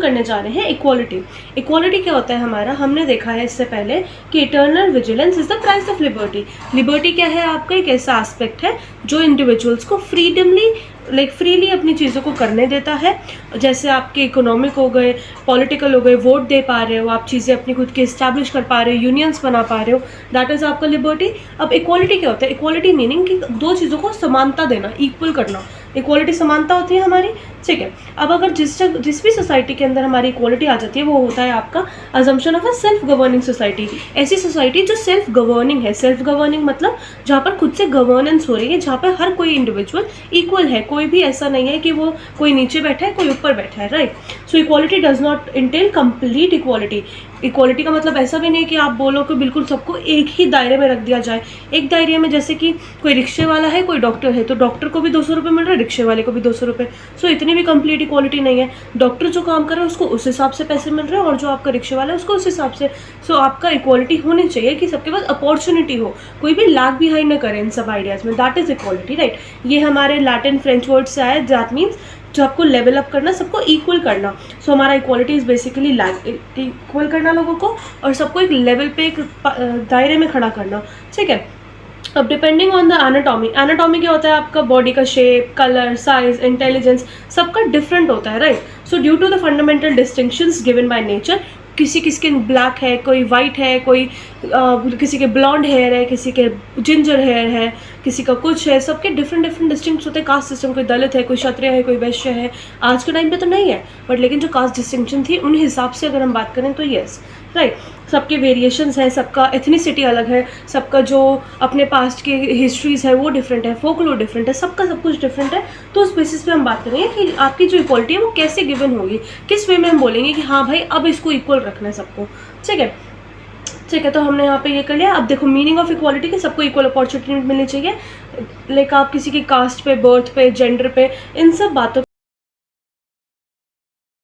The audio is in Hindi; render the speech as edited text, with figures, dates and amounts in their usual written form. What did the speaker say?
करने जा रहे हैं इक्वालिटी। इक्वालिटी क्या होता है हमारा, हमने देखा है इससे पहले कि eternal vigilance is the price of liberty. Liberty क्या है आपका, एक ऐसा एस्पेक्ट है जो इंडिविजुअल्स को फ्रीली अपनी चीज़ों को करने देता है। जैसे आपके इकोनॉमिक हो गए, पॉलिटिकल हो गए, वोट दे पा रहे हो आप, चीज़ें अपनी खुद की इस्टेब्लिश कर पा रहे हो, यूनियंस बना पा रहे हो, दैट इज़ आपका लिबर्टी। अब इक्वालिटी क्या होता है, इक्वालिटी मीनिंग कि दो चीज़ों को समानता देना, इक्वल करना। इक्वालिटी समानता होती है हमारी, ठीक है। अब अगर जिस भी सोसाइटी के अंदर हमारी इक्वालिटी आ जाती है वो होता है आपका assumption of a self governing society. ऐसी सोसाइटी जो सेल्फ गवर्निंग है। सेल्फ गवर्निंग मतलब जहाँ पर खुद से गवर्नेंस हो रही है, जहाँ पर हर कोई इंडिविजुअल इक्वल है, कोई भी ऐसा नहीं है कि वो कोई नीचे बैठा है कोई ऊपर बैठा है, right. So equality does not Intel complete equality. Equality का मतलब ऐसा भी नहीं कि आप बोलो कि बिल्कुल सबको एक ही दायरे में रख दिया जाए। एक दायरे में जैसे कि कोई रिक्शे वाला है, कोई डॉक्टर है, तो डॉक्टर को भी 200 रुपये मिल रहा है, रिक्शे वाले को भी 200 रुपये। सो इतनी भी कंप्लीट इक्वालिटी नहीं है। डॉक्टर जो काम कर रहा है उसको उस हिसाब से पैसे मिल रहे हैं और जो आपका रिक्शे वाला है उसको उस हिसाब से। सो आपका इक्वालिटी होनी चाहिए कि सबके पास अपॉर्चुनिटी हो, कोई भी लैग बिहाइंड न करे इन सब आइडियाज़ में। That is equality, right. ये हमारे लैटिन फ्रेंच वर्ड से आया, दैट मीन्स जो आपको लेवल अप करना, सबको इक्वल करना। सो हमारा इक्वालिटी इज़ बेसिकली इक्वल करना लोगों को और सबको एक लेवल पे, एक दायरे में खड़ा करना, ठीक है। अब depending on the anatomy, anatomy क्या होता है आपका, बॉडी का शेप, कलर, साइज, इंटेलिजेंस सबका डिफरेंट होता है, right. So due to the fundamental distinctions given by nature, किसी की स्किन ब्लैक है, कोई वाइट है, कोई किसी के ब्लॉन्ड हेयर है, किसी के जिंजर हेयर है, किसी का कुछ है, सबके डिफरेंट डिस्टिंक्ट होते हैं। कास्ट सिस्टम, कोई दलित है, कोई क्षत्रिय है, कोई वैश्य है। आज के टाइम पे तो नहीं है, बट लेकिन जो कास्ट डिस्टिंक्शन थी उन हिसाब से अगर हम बात करें तो येस, राइट। सबके वेरिएशंस हैं, सबका एथनिसिटी अलग है, सबका जो अपने पास्ट की हिस्ट्रीज़ है वो डिफरेंट है, फोकलोर डिफरेंट है, सबका सब कुछ डिफरेंट है। तो उस बेसिस पे हम बात करेंगे कि आपकी जो इक्वालिटी है वो कैसे गिवन होगी, किस वे में हम बोलेंगे कि हाँ भाई अब इसको इक्वल रखना है सबको, ठीक है। ठीक है, तो हमने यहाँ पे ये कर लिया। अब देखो मीनिंग ऑफ इक्वालिटी कि सबको इक्वल अपॉर्चुनिटी मिलनी चाहिए। लाइक आप किसी की कास्ट पे, बर्थ पे, जेंडर पे, इन सब बातों